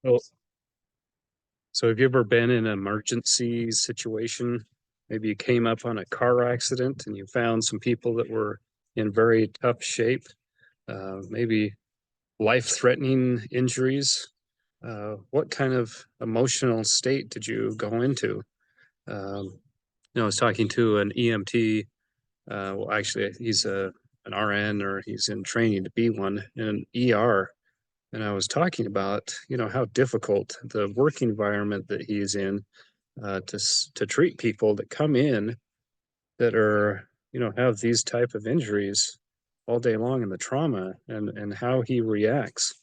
Well, so have you ever been in an emergency situation? Maybe you came up on a car accident and you found some people that were in very tough shape, maybe life-threatening injuries. What kind of emotional state did you go into? I was talking to an EMT. Well, actually, he's an RN, or he's in training to be one in an ER. And I was talking about, how difficult the work environment that he's in, to treat people that come in that are, have these type of injuries all day long, and the trauma and how he reacts.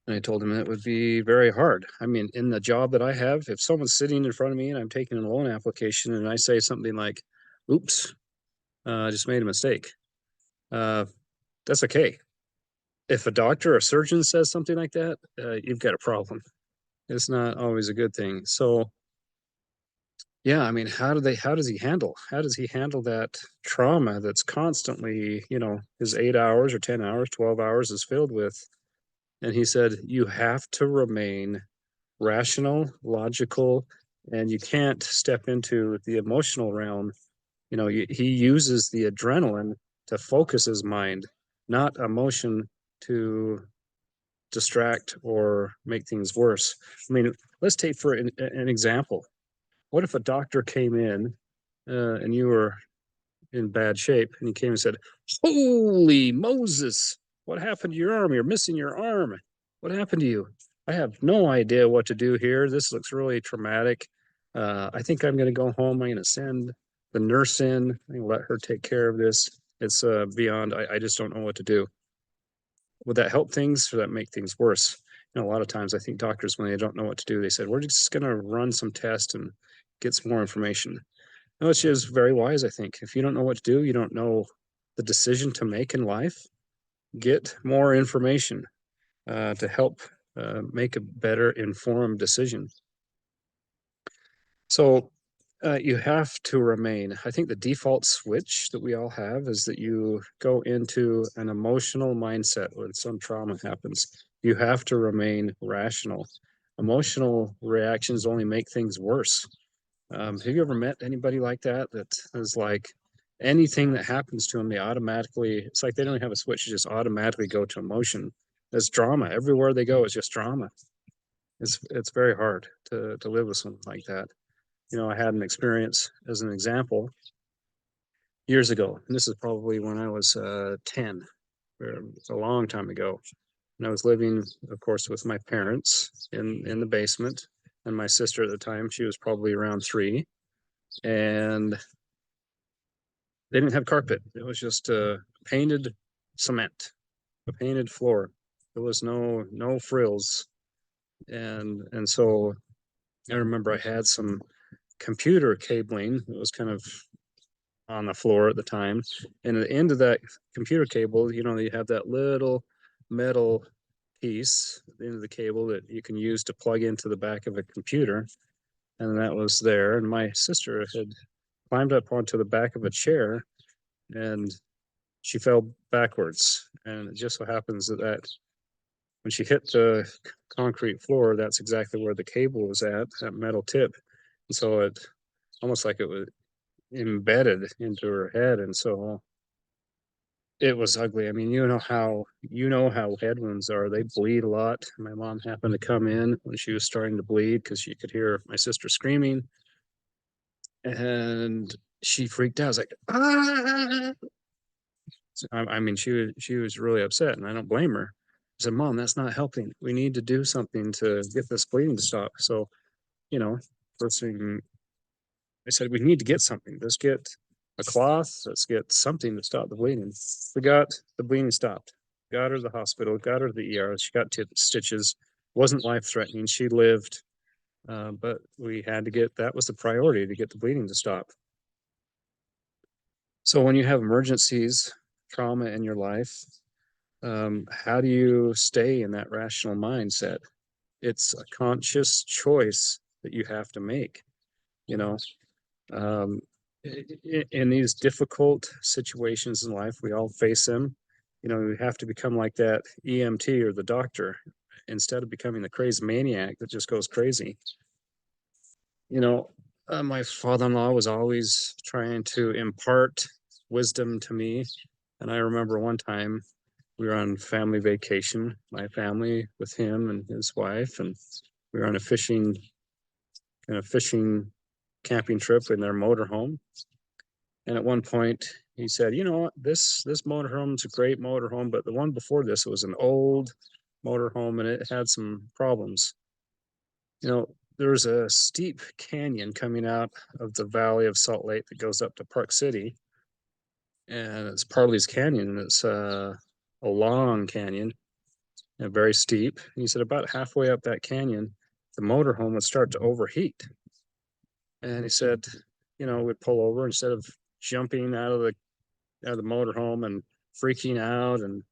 And I told him it would be very hard. I mean, in the job that I have, if someone's sitting in front of me and I'm taking a loan application and I say something like, "Oops, I just made a mistake," uh, that's okay. If a doctor or surgeon says something like that, you've got a problem. It's not always a good thing. So yeah, I mean, how does he handle that trauma that's constantly, his 8 hours or 10 hours, 12 hours is filled with. And he said, you have to remain rational, logical, and you can't step into the emotional realm. He uses the adrenaline to focus his mind, not emotion to distract or make things worse. I mean, let's take for an example. What if a doctor came in, and you were in bad shape, and he came and said, "Holy Moses, what happened to your arm? You're missing your arm. What happened to you? I have no idea what to do here. This looks really traumatic. I think I'm going to go home. I'm going to send the nurse in. I'm going to let her take care of this. It's beyond, I just don't know what to do." Would that help things, or that make things worse? A lot of times I think doctors, when they don't know what to do, they said, we're just going to run some tests and get some more information. Which is very wise, I think. If you don't know what to do, you don't know the decision to make in life, get more information to help make a better informed decision. So you have to remain. I think the default switch that we all have is that you go into an emotional mindset when some trauma happens. You have to remain rational. Emotional reactions only make things worse. Have you ever met anybody like that that is like anything that happens to them, they automatically, it's like they don't have a switch, they just automatically go to emotion. There's drama. Everywhere they go, it's just drama. It's very hard to live with something like that. I had an experience as an example years ago, and this is probably when I was 10, or it's a long time ago. And I was living, of course, with my parents in the basement, and my sister at the time, she was probably around 3, and they didn't have carpet. It was just painted cement, a painted floor. There was no frills, and so I remember I had some computer cabling that was kind of on the floor at the time, and at the end of that computer cable, you have that little metal piece at the end of the cable that you can use to plug into the back of a computer, and that was there. And my sister had climbed up onto the back of a chair, and she fell backwards. And it just so happens that when she hit the concrete floor, that's exactly where the cable was at, that metal tip. And so it almost like it was embedded into her head. And so it was ugly. I mean, you know how head wounds are. They bleed a lot. My mom happened to come in when she was starting to bleed because she could hear my sister screaming, and she freaked out. I was like, ah. I mean, she was really upset, and I don't blame her. I said, "Mom, that's not helping. We need to do something to get this bleeding to stop." So, you know, first thing I said, we need to get something. Let's get a cloth. Let's get something to stop the bleeding. We got the bleeding stopped. Got her to the hospital. Got her to the ER. She got stitches. Wasn't life threatening. She lived, but we had to get, that was the priority, to get the bleeding to stop. So when you have emergencies, trauma in your life, how do you stay in that rational mindset? It's a conscious choice that you have to make. You know, um, in these difficult situations in life, we all face them. You have to become like that EMT or the doctor. instead of becoming the crazy maniac that just goes crazy. My father-in-law was always trying to impart wisdom to me. And I remember one time we were on family vacation, my family with him and his wife, and we were on a fishing camping trip in their motorhome. And at one point he said, this motorhome's a great motorhome, but the one before this was an old motorhome and it had some problems. There's a steep canyon coming out of the valley of Salt Lake that goes up to Park City. And it's Parley's Canyon. It's a long canyon and very steep. He said about halfway up that canyon, the motorhome would start to overheat. And he said, we'd pull over instead of jumping out of the motorhome and freaking out and,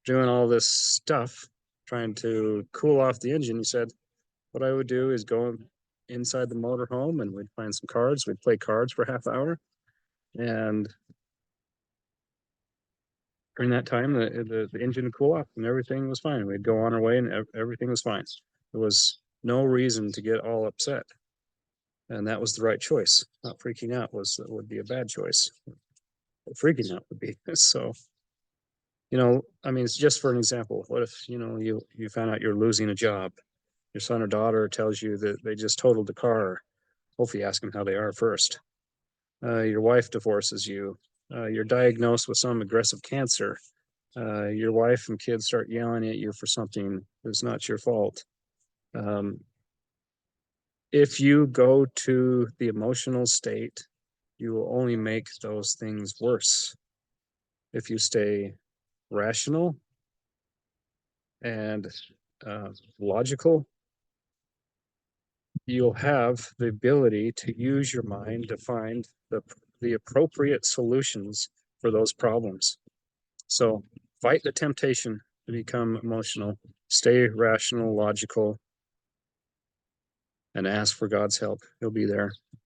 doing all this stuff, trying to cool off the engine. He said, what I would do is go inside the motorhome and we'd find some cards. We'd play cards for a half hour. And during that time, the engine would cool off and everything was fine. We'd go on our way and everything was fine. There was no reason to get all upset. And that was the right choice. Not freaking out would be a bad choice. Freaking out would be. So, it's just for an example. What if, you found out you're losing a job? Your son or daughter tells you that they just totaled the car. Hopefully ask them how they are first. Your wife divorces you. You're diagnosed with some aggressive cancer. Your wife and kids start yelling at you for something that's not your fault. If you go to the emotional state, you will only make those things worse. If you stay rational and logical, you'll have the ability to use your mind to find the appropriate solutions for those problems. So fight the temptation to become emotional, stay rational, logical, and ask for God's help. He'll be there.